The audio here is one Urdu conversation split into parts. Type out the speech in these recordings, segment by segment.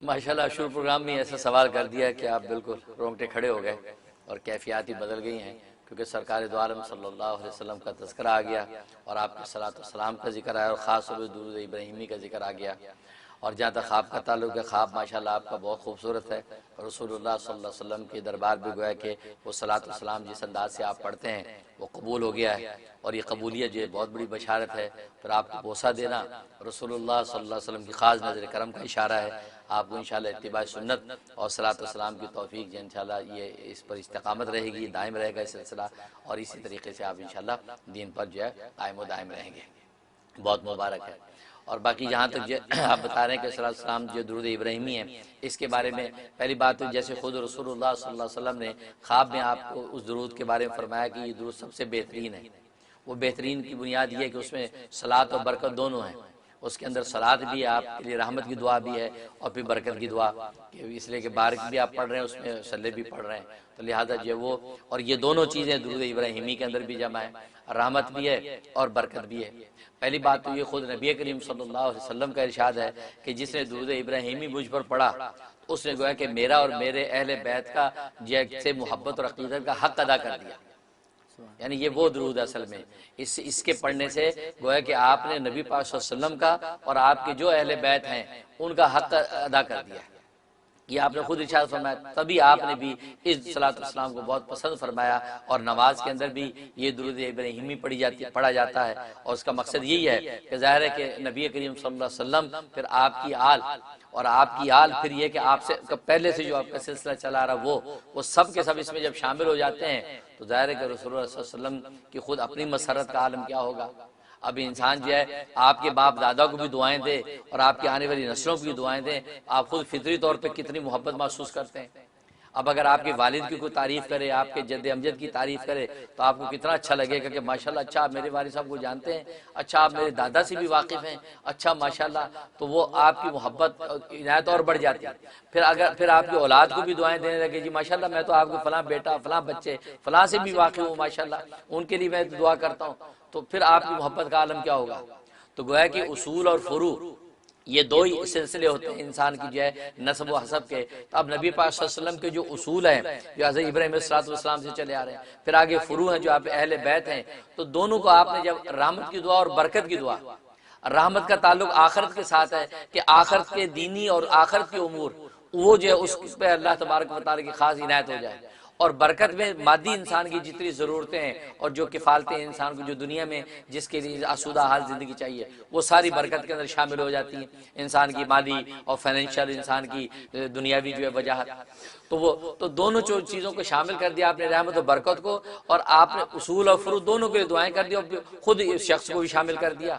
ماشاءاللہ شروع پروگرام میں ایسا سوال کر دیا کہ آپ بالکل رونگٹے کھڑے ہو گئے اور کیفیات ہی بدل گئی ہیں، کیونکہ سرکار دو عالم صلی اللہ علیہ وسلم کا تذکرہ آ گیا اور آپ کے صلاۃ والسلام کا ذکر آیا اور خاص طور پہ درود ابراہیمی کا ذکر آ گیا۔ اور جہاں تک خواب کا تعلق ہے، خواب ماشاءاللہ آپ کا بہت خوبصورت ہے، رسول اللہ صلی اللہ علیہ وسلم کے دربار بھی گویا کہ وہ صلاۃ والسلام جس انداز سے آپ پڑھتے ہیں وہ قبول ہو گیا ہے، اور یہ قبولیت جو ہے بہت بڑی بشارت ہے۔ پھر آپ کو بوسہ دینا رسول اللہ صلی اللہ علیہ وسلم کی خاص نظر کرم کا اشارہ ہے۔ آپ کو انشاءاللہ اتباع سنت اور صلاۃ والسلام کی توفیق جو انشاءاللہ یہ اس پر استقامت رہے گی، دائم رہے گا یہ سلسلہ، اور اسی طریقے سے آپ انشاءاللہ دین پر جو ہے قائم و دائم رہیں گے، بہت مبارک ہے۔ اور باقی جہاں تک آپ بتا رہے ہیں کہ صلاۃ والسلام جو درود ابراہیمی ہے، اس کے بارے میں پہلی بات تو جیسے خود رسول اللہ صلی اللہ علیہ وسلم نے خواب میں آپ کو اس درود کے بارے میں فرمایا کہ یہ درود سب سے بہترین ہے۔ وہ بہترین کی بنیاد یہ ہے کہ اس میں صلاۃ اور برکت دونوں ہیں، اس کے اندر صلاۃ بھی ہے، آپ کے لیے رحمت کی دعا بھی ہے، اور پھر برکت کی دعا، کہ اس لیے کہ بارک بھی آپ پڑھ رہے ہیں، اس میں صلی بھی پڑھ رہے ہیں، تو لہذا جو وہ اور یہ دونوں چیزیں درود ابراہیمی کے اندر بھی جمع ہے، رحمت بھی ہے اور برکت بھی ہے۔ پہلی بات تو یہ خود نبی کریم صلی اللہ علیہ وسلم کا ارشاد ہے کہ جس نے درود ابراہیمی مجھ پر پڑھا اس نے گویا کہ میرا اور میرے اہل بیت کا سے محبت اور عقیدت کا حق ادا کر دیا۔ یعنی یہ وہ درود اصل میں اس کے پڑھنے سے گویا کہ آپ نے نبی پاک صلی اللہ علیہ وسلم کا اور آپ کے جو اہل بیت ہیں ان کا حق ادا کر دیا۔ یہ آپ نے خود ارشاد فرمایا، تبھی آپ نے بھی اس صلاۃ والسلام کو بہت پسند فرمایا، اور نماز کے اندر بھی یہ درود ابراہیمی پڑھا جاتا ہے، اور اس کا مقصد یہی ہے کہ ظاہر ہے کہ نبی کریم صلی اللہ علیہ وسلم، پھر آپ کی آل، اور آپ کی آل پھر یہ کہ آپ سے پہلے سے جو آپ کا سلسلہ چلا رہا وہ سب کے سب اس میں جب شامل ہو جاتے ہیں تو ظاہر ہے کہ رسول اللہ صلی اللہ علیہ وسلم کی خود اپنی مسرت کا عالم کیا ہوگا۔ اب انسان جو ہے آپ کے باپ دادا کو بھی دعائیں دے اور آپ کی آنے والی نسلوں کو بھی دعائیں دیں، آپ خود فطری طور پہ کتنی محبت محسوس کرتے ہیں۔ اب اگر آپ کے والد کی کوئی تعریف کرے، آپ کے جد امجد کی تعریف کرے، تو آپ کو کتنا اچھا لگے گا کہ ماشاءاللہ اچھا آپ میرے والد صاحب کو جانتے ہیں، اچھا آپ میرے دادا سے بھی واقف ہیں، اچھا ماشاءاللہ، تو وہ آپ کی محبت عنایت اور بڑھ جاتی ہے۔ پھر آپ کی اولاد کو بھی دعائیں دینے لگے، جی ماشاءاللہ میں تو آپ کے فلاں بیٹا، فلاں بچے، فلاں سے بھی واقف ہوں ماشاءاللہ، ان کے لیے میں دعا کرتا ہوں، تو پھر آپ کی محبت کا عالم کیا ہوگا۔ تو گویا کہ اصول اور فروع یہ دو ہی سلسلے ہوتے ہیں انسان کی جو ہے نسب و حسب کے۔ تو اب نبی پاک صلی اللہ علیہ وسلم کے جو اصول ہیں جو حضرت ابراہیم علیہ السلام سے چلے آ رہے ہیں، پھر آگے فروع ہیں جو آپ اہل بیت ہیں، تو دونوں کو آپ نے جب رحمت کی دعا اور برکت کی دعا، رحمت کا تعلق آخرت کے ساتھ ہے کہ آخرت کے دینی اور آخرت کے امور وہ جو ہے اس پہ اللہ تبارک و تعالیٰ کی خاص عنایت ہو جائے، اور برکت میں مادی انسان کی جتنی ضرورتیں ہیں اور جو کفالتیں انسان کو جو دنیا میں جس کے لیے آسودہ حال زندگی چاہیے وہ ساری برکت کے اندر شامل ہو جاتی ہیں، انسان کی مالی اور فائنینشیل، انسان کی دنیاوی جو ہے وجاہت، تو دونوں چیزوں کو شامل کر دیا آپ نے، رحمت و برکت کو، اور آپ نے اصول اور فروع دونوں کے لیے دعائیں کر دی، اور خود اس شخص کو بھی شامل کر دیا۔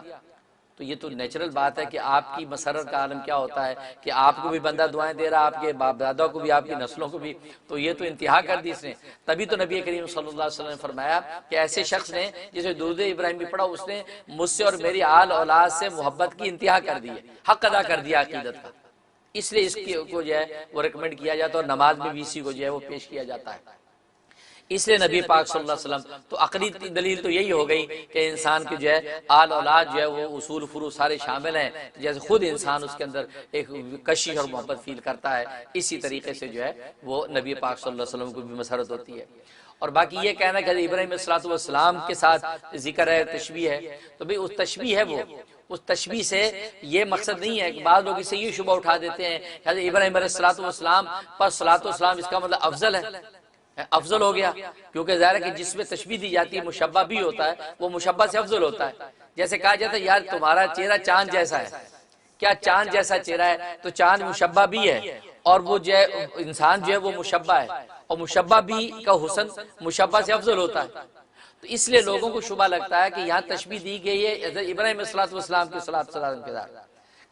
تو یہ تو نیچرل بات ہے کہ آپ کی مسرت کا عالم کیا ہوتا ہے کہ آپ کو بھی بندہ دعائیں دے رہا، آپ کے باپ دادا کو بھی، آپ کی نسلوں کو بھی، تو یہ تو انتہا کر دی اس نے۔ تبھی تو نبی کریم صلی اللہ علیہ وسلم نے فرمایا کہ ایسے شخص نے جسے درود ابراہیم بھی پڑھا، اس نے مجھ سے اور میری آل اولاد سے محبت کی انتہا کر دی ہے، حق ادا کر دیا عقیدت کا۔ اس لیے اس کو جو ہے وہ ریکمنڈ کیا جاتا ہے، اور نماز میں بھی اسی کو جو ہے وہ پیش کیا جاتا ہے۔ اس لیے نبی پاک صلی اللہ علیہ وسلم تو عقلی دلیل تو یہی ہو گئی کہ انسان کی جو ہے آل اولاد جو ہے وہ اصول فروع سارے شامل ہیں، جیسے خود انسان اس کے اندر ایک کشش اور محبت فیل کرتا ہے، اسی طریقے سے جو ہے وہ نبی پاک صلی اللہ علیہ وسلم کو بھی مسرت ہوتی ہے۔ اور باقی یہ کہنا کہ ابراہیم علیہ السلام کے ساتھ ذکر ہے، تشبیہ ہے، تو بھئی اس تشبیہ ہے، وہ اس تشبیہ سے یہ مقصد نہیں ہے کہ بعض لوگ اسے یہ شبہ اٹھا دیتے ہیں کہ ابراہیم علیہ السلام پر صلاۃ والسلام اس کا مطلب افضل ہے، افضل ہو گیا، کیونکہ ظاہر ہے کہ جس میں تشبیہ دی جاتی ہے مشبہ بھی ہوتا ہے، وہ مشبہ سے افضل ہوتا ہے۔ جیسے کہا جاتا ہے یار تمہارا چہرہ چاند جیسا ہے، کیا چاند جیسا چہرہ ہے، تو چاند مشبہ بھی ہے، اور وہ جو ہے انسان جو ہے وہ مشبہ ہے، اور مشبہ بھی کا حسن مشبہ سے افضل ہوتا ہے۔ تو اس لیے لوگوں کو شبہ لگتا ہے کہ یہاں تشبیہ دی گئی ہے ابراہیم علیہ السلام کے صلاۃ والسلام کے ساتھ،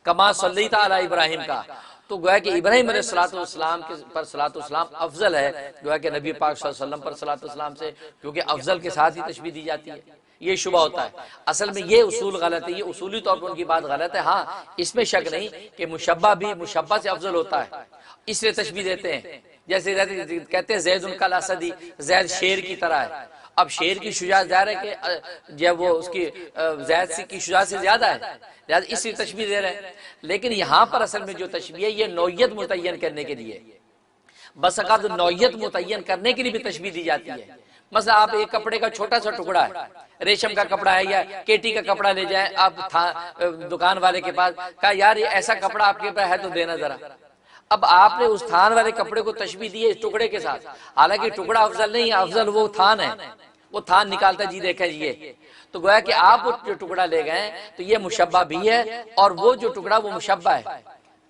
کما صلیت علی ابراہیم کا، تو گویا کہ ابراہیم علیہ السلام پر صلاۃ والسلام افضل ہے گویا کہ نبی پاک صلی اللہ علیہ وسلم پر صلاۃ والسلام سے، کیونکہ افضل کے ساتھ ہی تشبیہ دی جاتی ہے۔ یہ شبہ ہوتا ہے، اصل میں یہ اصول غلط ہے، یہ اصولی طور پر ان کی بات غلط ہے۔ ہاں اس میں شک نہیں کہ مشبہ بھی مشبہ سے افضل ہوتا ہے، اس لیے تشبیہ دیتے ہیں، جیسے کہتے ہیں زید کالاسدی، زید شیر کی طرح ہے، اب شیر کی شجاعت ظاہر ہے کہ جب وہ اس کی زید کی شجاعت سے زیادہ ہے، لہٰذا اس لیے تشبیہ دے رہے ہیں۔ لیکن یہاں پر اصل میں جو تشبیہ ہے یہ نوعیت متعین کرنے کے لیے، بس اوقات نوعیت متعین کرنے کے لیے بھی تشبیہ دی جاتی ہے۔ مثلا آپ ایک کپڑے کا چھوٹا سا ٹکڑا ہے، ریشم کا کپڑا ہے یا کیٹی کا کپڑا لے جائیں آپ دکان والے کے پاس، کہا یار یہ ایسا کپڑا آپ کے پاس ہے تو دینا ذرا۔ اب آپ نے اس تھان والے کپڑے کو تشبیہ دی ہے اس ٹکڑے کے ساتھ، حالانکہ ٹکڑا افضل نہیں ہے، افضل وہ تھان ہے، وہ تھان نکالتا جی دیکھیں جی یہ تو گویا کہ آپ جو ٹکڑا لے گئے تو یہ مشبہ بھی ہے اور وہ جو ٹکڑا وہ مشبہ ہے،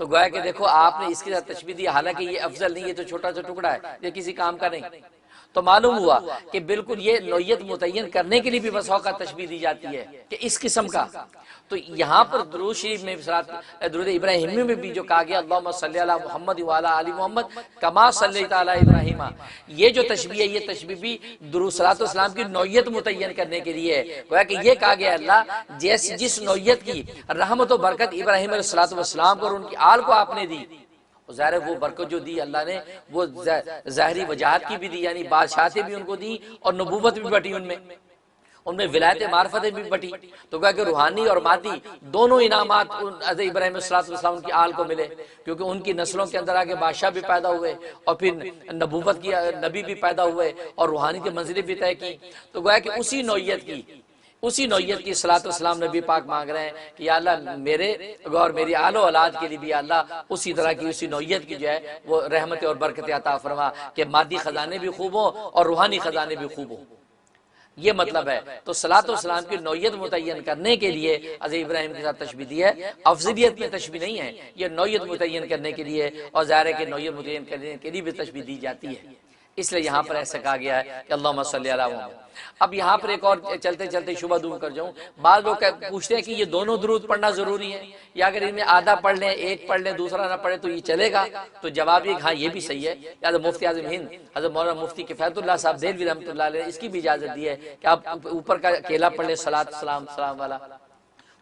تو گویا کہ دیکھو آپ نے اس کے ساتھ تشبیہ دی، حالانکہ یہ افضل نہیں ہے، تو چھوٹا سا ٹکڑا ہے، یہ کسی کام کا نہیں۔ تو معلوم ہوا کہ بالکل یہ نوعیت متعین کرنے کے لیے بھی بس اوقات تشبیہ دی جاتی ہے کہ اس قسم کا۔ تو یہاں پر درود شریف میں درود ابراہیمی میں بھی جو کہا گیا اللہم صلی علی محمد وعلی آل محمد کما صلیت علی ابراہیم، یہ جو تشبیہ ہے یہ تشبیہ بھی درود صلاۃ والسلام کی نوعیت متعین کرنے کے لیے ہے۔ گویا کہ یہ کہا گیا اللہ جس نوعیت کی رحمت و برکت ابراہیم علیہ الصلوۃ والسلام کو اور ان کی آل کو آپ نے دی، ظاہر ہے وہ برکت جو دی اللہ نے وہ ظاہری وجاہت کی بھی دی، یعنی بادشاہتیں بھی ان کو دی اور نبوت بھی بٹی ان میں ولایت معرفتیں بھی بٹی، تو کہا کہ روحانی اور مادی دونوں انعامات حضرت ابراہیم علیہ السلام کی آل کو ملے، کیونکہ ان کی نسلوں کے اندر آگے بادشاہ بھی پیدا ہوئے اور پھر نبوت کی نبی بھی پیدا ہوئے اور روحانی کے منزلیں بھی طے کی۔ تو گویا کہ اسی نوعیت کی صلاۃ والسلام نبی پاک مانگ رہے ہیں کہ یا اللہ میرے اور میری آل و اولاد کے لیے بھی یا اللہ اسی طرح کی اسی نوعیت کی جو ہے وہ رحمت اور برکت عطا فرما کہ مادی خزانے بھی خوب ہوں اور روحانی خزانے بھی خوب ہوں، یہ مطلب ہے۔ تو صلاۃ والسلام کی نوعیت متعین کرنے کے لیے حضرت ابراہیم کے ساتھ تشبیہ دی ہے، افضلیت میں تشبیہ نہیں ہے، یہ نوعیت متعین کرنے کے لیے، اور ظاہر ہے کہ نوعیت متعین کرنے کے لیے بھی تشبیہ دی جاتی ہے، اس لیے یہاں پر ایسا کہا گیا ہے کہ اللہم صلی علی محمد۔ اب یہاں پر ایک اور چلتے چلتے شبہ دور کر جاؤں، بعض لوگ پوچھتے ہیں کہ یہ دونوں درود پڑھنا ضروری ہے یا اگر ان میں آدھا پڑھ لیں ایک پڑھ لیں دوسرا نہ پڑھے تو یہ چلے گا؟ تو جواب یہ ہاں یہ بھی صحیح ہے، یا مفتی اعظم ہند حضرت مولانا مفتی کفایت اللہ صاحب دہلوی رحمۃ اللہ علیہ اس کی بھی اجازت دی ہے کہ آپ اوپر کا اکیلا پڑھ لیں صلاۃ سلام والا،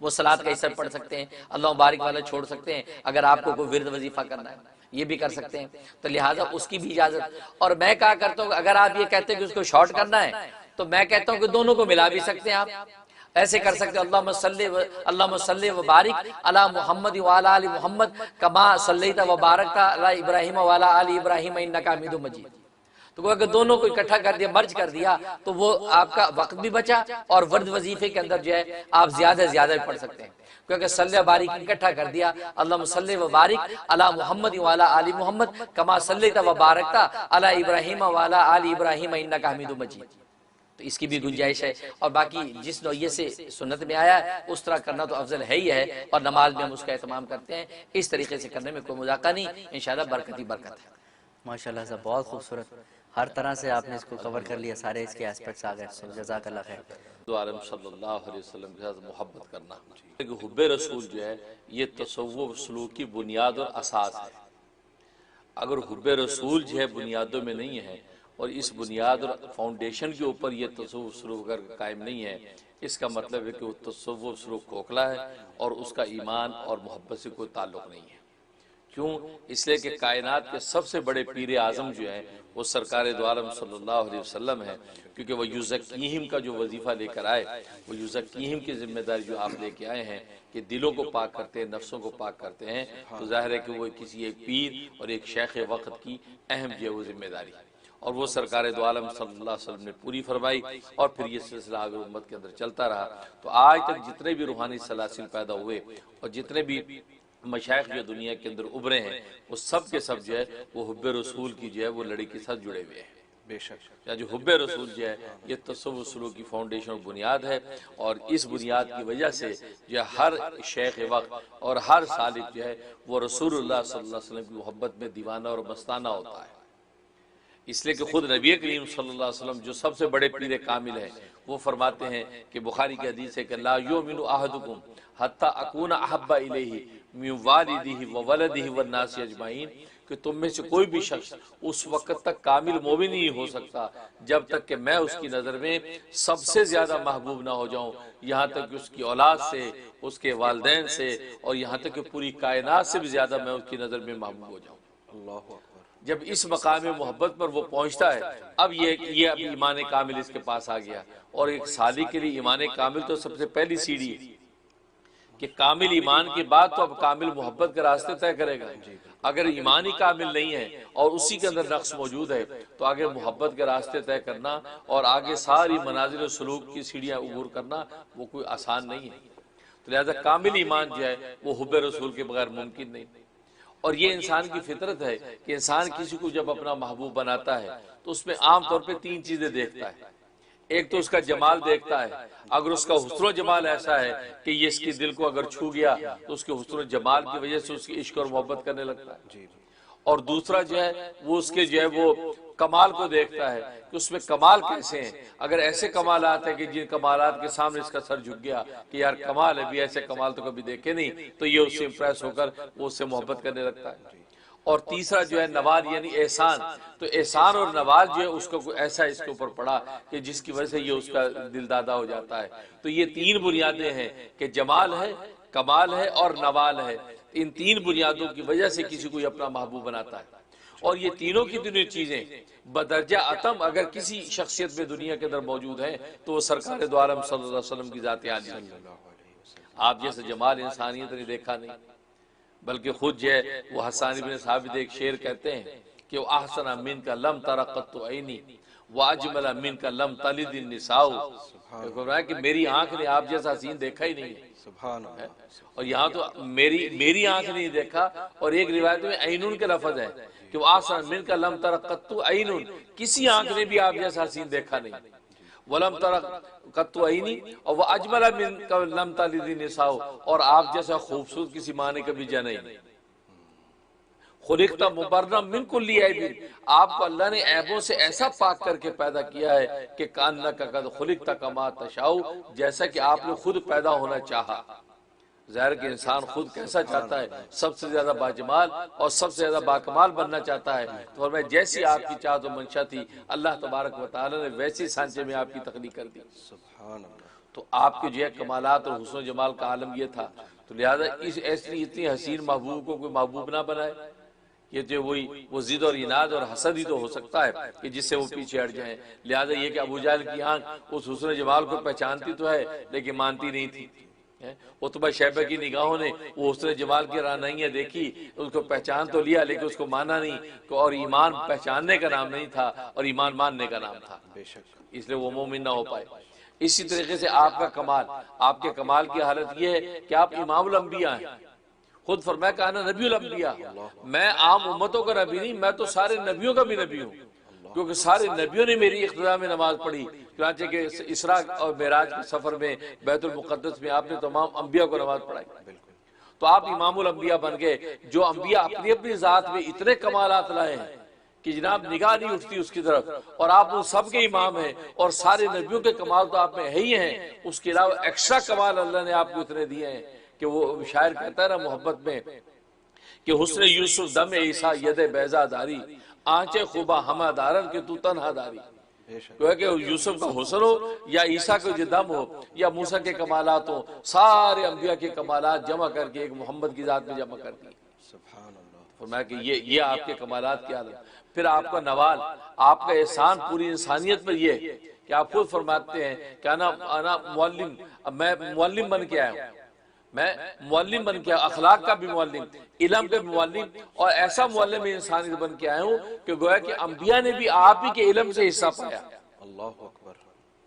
وہ صلاۃ کا حصہ پڑھ سکتے ہیں، اللہ مبارک والا چھوڑ سکتے ہیں، اگر آپ کو کوئی ورد وظیفہ کرنا ہے یہ بھی کر سکتے ہیں، تو لہٰذا اس کی بھی اجازت۔ اور میں کہا کرتا ہوں اگر آپ یہ کہتے ہیں کہ اس کو شارٹ کرنا ہے تو میں کہتا ہوں کہ دونوں کو ملا بھی سکتے ہیں، آپ ایسے کر سکتے ہیں اللہم صلی و بارک علی محمد وعلی آل محمد کما صلیت و بارکت علی ابراہیم وعلی آل ابراہیم انک حمید مجید۔ تو اگر دونوں کو اکٹھا کر دیا مرج کر دیا تو وہ آپ کا وقت بھی بچا اور ورد وظیفے کے اندر جو ہے آپ زیادہ سے زیادہ پڑھ سکتے ہیں، کیونکہ صلی و بارک اکٹھا کر دیا اللہم صلی و بارک علی محمد وعلی آل محمد کما صلیت و بارکت علی ابراہیم وعلی آل ابراہیم انک حمید مجید، تو اس کی بھی گنجائش ہے۔ اور باقی جس نوعیت سے سنت میں آیا ہے اس طرح کرنا تو افضل ہے ہی ہے، اور نماز میں ہم اس کا اہتمام کرتے ہیں، اس طریقے سے کرنے میں کوئی مذاقہ نہیں، انشاءاللہ برکت ہی برکت ہے۔ ماشاءاللہ صاحب بہت خوبصورت، ہر طرح سے آپ نے اس کو کور کر لیا، سارے اس کے ایسپیکٹس آ گئے، جزاک اللہ خیر۔ عالم صلی اللہ علیہ وسلم کے ساتھ محبت کرنا، کہ حب رسول جو ہے یہ تصوف سلوک کی بنیاد اور اساس ہے۔ اگر حب رسول جو ہے بنیادوں میں نہیں ہے اور اس بنیاد اور فاؤنڈیشن کے اوپر یہ تصوف سلوک اگر قائم نہیں ہے، اس کا مطلب ہے کہ وہ تصوف سلوک کھوکھلا ہے اور اس کا ایمان اور محبت سے کوئی تعلق نہیں ہے۔ کیوں؟ اس لیے کہ کائنات کے سب سے بڑے پیر اعظم جو ہیں وہ سرکار دو عالم صلی اللہ علیہ وسلم ہے، کیونکہ وہ یزکیہم کا جو وظیفہ لے کر آئے، وہ یزکیہم کی ذمہ داری جو آپ لے کے آئے ہیں کہ دلوں کو پاک کرتے ہیں، نفسوں کو پاک کرتے ہیں، تو ظاہر ہے کہ وہ کسی ایک پیر اور ایک شیخ وقت کی اہم جو ہے وہ ذمہ داری ہے، اور وہ سرکار دو عالم صلی اللہ علیہ وسلم نے پوری فرمائی، اور پھر یہ سلسلہ آگے امت کے اندر چلتا رہا۔ تو آج تک جتنے بھی روحانی سلاسل پیدا ہوئے اور جتنے بھی مشائخ جو دنیا کے اندر ابھرے ہیں وہ سب کے سب جو ہے وہ حب رسول کی جو ہے وہ لڑی کے ساتھ جڑے ہوئے ہیں۔ بے شک یا جو حب رسول جو ہے یہ تصوف سلوک کی فاؤنڈیشن اور بنیاد ہے، اور اس بنیاد کی وجہ سے جو ہے ہر شیخ وقت اور ہر سالک جو ہے وہ رسول اللہ صلی اللہ علیہ وسلم کی محبت میں دیوانہ اور مستانہ ہوتا ہے۔ اس لیے کہ خود نبی کریم صلی اللہ علیہ وسلم جو سب سے بڑے پیر کامل ہیں وہ فرماتے ہیں کہ بخاری کی حدیث ہے کہ لا یؤمن احدکم حتی اکون احب الیہ من والدہ وولدہ والناس اجمعین، کہ تم میں سے کوئی بھی شخص اس وقت تک کامل مومن نہیں ہو سکتا جب تک کہ میں اس کی نظر میں سب سے زیادہ محبوب نہ ہو جاؤں، یہاں تک کہ اس کی اولاد سے، اس کے والدین سے، اور یہاں تک کہ پوری کائنات سے بھی زیادہ میں اس کی نظر میں محبوب ہو جاؤں۔ اللہ اکبر. جب اس مقام محبت پر وہ پہنچتا ہے، اب یہ اب ایمان کامل اس کے پاس آ گیا. اور ایک سالک کے لیے ایمان کامل تو سب سے پہلی سیڑھی ہے کہ کامل ایمان کے بعد تو اب کامل محبت کے راستے طے کرے گا. اگر ایمان ہی کامل نہیں ہے اور اسی کے اندر نقص موجود ہے تو آگے محبت کے راستے طے کرنا اور آگے ساری منازل و سلوک کی سیڑھیاں عبور کرنا وہ کوئی آسان نہیں ہے. تو لہذا کامل ایمان جو ہے وہ حب رسول کے بغیر ممکن نہیں. اور یہ انسان کی فطرت ہے کہ انسان کسی کو جب اپنا محبوب بناتا ہے تو اس میں عام طور پہ تین چیزیں دیکھتا ہے. ایک تو اس کا جمال دیکھتا ہے، اگر اس کا حسن و جمال ایسا ہے کہ یہ اس کے دل کو اگر چھو گیا تو اس کے حسن و جمال کی وجہ سے اس کی عشق اور محبت کرنے لگتا ہے. اور دوسرا جو ہے وہ اس کے جو ہے وہ کمال کو دیکھتا ہے کہ اس میں کمال کیسے ہیں. اگر ایسے کمالات ہیں کہ جن کمالات کے سامنے اس کا سر جھک گیا کہ یار کمال ہے بھی، ایسے کمال تو کبھی دیکھے نہیں، تو یہ اس سے امپریس ہو کر وہ اس سے محبت کرنے لگتا ہے. اور تیسرا جو ہے نواز یعنی احسان، تو احسان اور نواز جو ہے اس کو ایسا اس کے اوپر پڑا کہ جس کی وجہ سے یہ اس کا دل دادا ہو جاتا ہے. تو یہ تین بنیادیں ہیں کہ جمال ہے، کمال ہے اور نوال ہے. ان تین بنیادوں کی وجہ سے کسی کو اپنا محبوب بناتا ہے. اور یہ تینوں کی تینوں چیزیں بدرجہ اتم اگر کسی شخصیت میں دنیا کے اندر موجود ہیں تو وہ سرکار دو عالم صلی اللہ علیہ وسلم کی ذات عالی ہے. آپ جیسے جمال انسانیت نے دیکھا نہیں، بلکہ خود جو ہے وہ حسان بن ثابت ایک شعر کہتے ہیں کہ وہ احسن من کا لم تر قط عینی واجمل من کا لم تلد النساء. کہ میری آنکھ نے آپ جیسا حسین دیکھا ہی نہیں. سبحان اللہ. اور یہاں تو میری آنکھ نے دیکھا. اور ایک روایت میں عینون کے لفظ ہے کہ وہ احسن من کا لم تر قط عینون، کسی آنکھ نے بھی آپ جیسا حسین دیکھا نہیں. ولم تر قط عینی اور وہ اجمل من کا لم تلد النساء، اور آپ جیسا خوبصورت کسی ماں نے کبھی جنا نہیں. خلقت مبرا من کل عیب، آپ کو اللہ نے عیبوں سے ایسا پاک کر کے پیدا کیا ہے کہ کانک قد خلقت کما تشاء، جیسا کہ آپ نے خود پیدا ہونا چاہا. ظاہر کہ انسان خود کیسا چاہتا ہے، سب سے زیادہ باجمال اور سب سے زیادہ باکمال بننا چاہتا ہے. تو فرمایا جیسی آپ کی چاہت و منشا تھی اللہ تبارک و تعالی نے ویسی سانچے میں آپ کی تخلیق کر دی. سبحان اللہ. تو آپ کے جو ہے کمالات اور حسن و جمال کا عالم یہ تھا. تو لہذا اس ایسی اتنی حسین محبوب کو کوئی محبوب نہ بنائے. یہ جو وہی وہ ضد اور یناد اور حسد ہی تو ہو سکتا ہے کہ جس سے وہ پیچھے ہٹ جائیں. لہذا یہ کہ ابو جہل کی آنکھ اس حسن جمال کو پہچانتی تو ہے لیکن مانتی نہیں تھی. عتبہ شیبہ کی نگاہوں نے وہ حسن جمال کی رعنائیاں دیکھی، اس کو پہچان تو لیا لیکن اس کو مانا نہیں. اور ایمان پہچاننے کا نام نہیں تھا اور ایمان ماننے کا نام تھا، بے شک. اس لیے وہ مومن نہ ہو پائے. اسی طریقے سے آپ کا کمال، آپ کے کمال کی حالت یہ ہے کہ آپ امام الانبیاء ہیں. خود فرمایا کہ انا نبی الانبیاء، میں عام امتوں کا نبی نہیں، میں تو سارے نبیوں کا بھی نبی ہوں، کیونکہ سارے نبیوں نے میری اقتداء میں نماز پڑھی. چنانچہ کہ اسراء اور معراج کے سفر میں بیت المقدس میں آپ نے تمام انبیاء کو نماز پڑھائی. تو آپ امام الانبیاء بن گئے. جو انبیاء اپنی اپنی ذات میں اتنے کمالات لائے ہیں کہ جناب نگاہ نہیں اٹھتی اس کی طرف، اور آپ ان سب کے امام ہیں اور سارے نبیوں کے کمال تو آپ میں ہے ہی ہیں. اس کے علاوہ ایکسٹرا کمال اللہ نے آپ کو اتنے دیے ہیں کہ وہ شاعر کہتا ہے نا محبت میں کہ حسن یوسف دم عیسیٰ ید بیضا داری، آنچے خوبا ہما دارن کہ تو تنہا داری. کہ یوسف کا حسن ہو یا عیسیٰ کا جو دم ہو یا موسیٰ کے کمالات ہو، سارے انبیاء کے کمالات جمع کر کے ایک محمد کی ذات میں جمع کر دی. سبحان اللہ. فرمایا کہ یہ آپ کے کمالات کی عالم. پھر آپ کا نوال، آپ کا احسان پوری انسانیت پر یہ کہ آپ خود فرماتے ہیں کہ انا معلم، میں معلم بن کے آیا ہوں. میں معلم بن کے، اخلاق کا بھی معلم، علم کا بھی معلم، اور ایسا معلم انسانیت بن کے آیا ہوں کہ گویا کہ انبیاء نے بھی آپ ہی کے علم سے حصہ پایا. اللہ اکبر.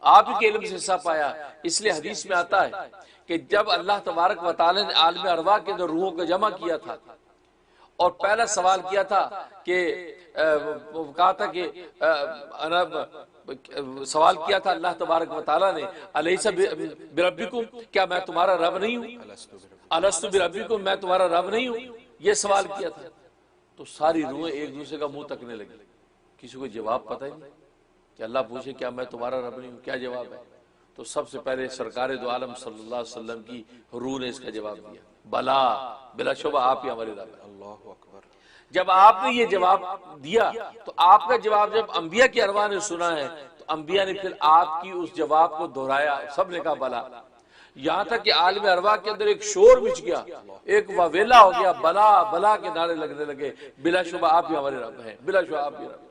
آپ ہی کے علم سے حصہ پایا. اس لیے حدیث میں آتا ہے کہ جب اللہ تبارک و تعالی نے عالم ارواح کے اندر روحوں کو جمع کیا تھا اور پہلا سوال کیا تھا کہ کہا تھا کہ سوال کیا تھا اللہ تبارک و تعالیٰ نے الیس بربکم، کیا میں تمہارا رب نہیں ہوں؟ الست بربکم، میں تمہارا رب نہیں ہوں؟ یہ سوال کیا تھا. تو ساری روحیں ایک دوسرے کا منہ تکنے لگی. کسی کو جواب پتہ ہی نہیں کہ اللہ پوچھے کیا میں تمہارا رب نہیں ہوں، کیا جواب ہے؟ تو سب سے پہلے سرکار دو عالم صلی اللہ علیہ وسلم کی روح نے اس کا جواب دیا، بلا بلا شبہ آپ ہی ہمارے رب ہیں. اللہ اکبر. جب آپ نے یہ جواب دیا تو آپ کا جواب جب انبیاء کی ارواح نے سنا ہے تو انبیاء نے پھر آپ کی اس جواب کو دہرایا. سب نے کہا بلا. یہاں تک کہ عالم ارواح کے اندر ایک شور مچ گیا، ایک واویلا ہو گیا، بلا بلا کے نعرے لگنے لگے، بلا شبہ آپ ہی ہمارے رب ہیں، بلا شبہ آپ ہی رب ہیں۔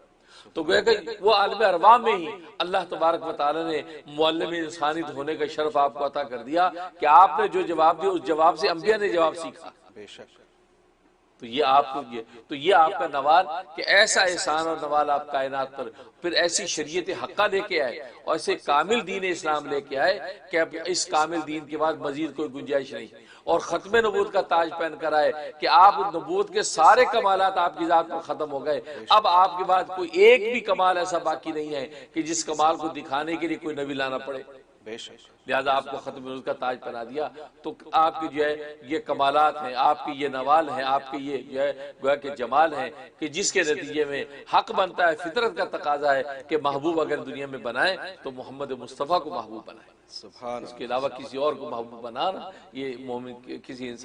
تو گویا کہ وہ عالم ارواح میں ہی اللہ تبارک و تعالی نے معلم انسانیت ہونے کا شرف آپ کو عطا کر دیا کہ آپ نے جو جواب دیا اس جواب سے انبیاء نے جواب سیکھا۔ بے شک تو یہ آپ کو یہ آپ کا نوال کہ ایسا احسان اور نوال آپ کائنات پر، پھر ایسی شریعت حقہ لے کے آئے اور ایسے کامل دین اسلام لے کے آئے کہ اب اس کامل دین کے بعد مزید کوئی گنجائش نہیں، اور ختم نبوت کا تاج پہن کر آئے کہ آپ نبوت کے سارے کمالات آپ کی ذات پر ختم ہو گئے، اب آپ کے بعد کوئی ایک بھی کمال ایسا باقی نہیں ہے کہ جس کمال کو دکھانے کے لیے کوئی نبی لانا پڑے، بے شک لہذا آپ کو ختم نبوت کا تاج پہنا دیا۔ تو آپ کی جو ہے یہ کمالات ہیں، آپ کی یہ نوال ہیں، آپ کی یہ جو ہے گویا کہ جمال ہیں کہ جس کے نتیجے میں حق بنتا ہے، فطرت کا تقاضا ہے کہ محبوب اگر دنیا میں بنائیں تو محمد مصطفیٰ کو محبوب بنائیں، سبحان اس کے علاوہ کسی اور کو محبوب بنانا یہ مومن کسی انسان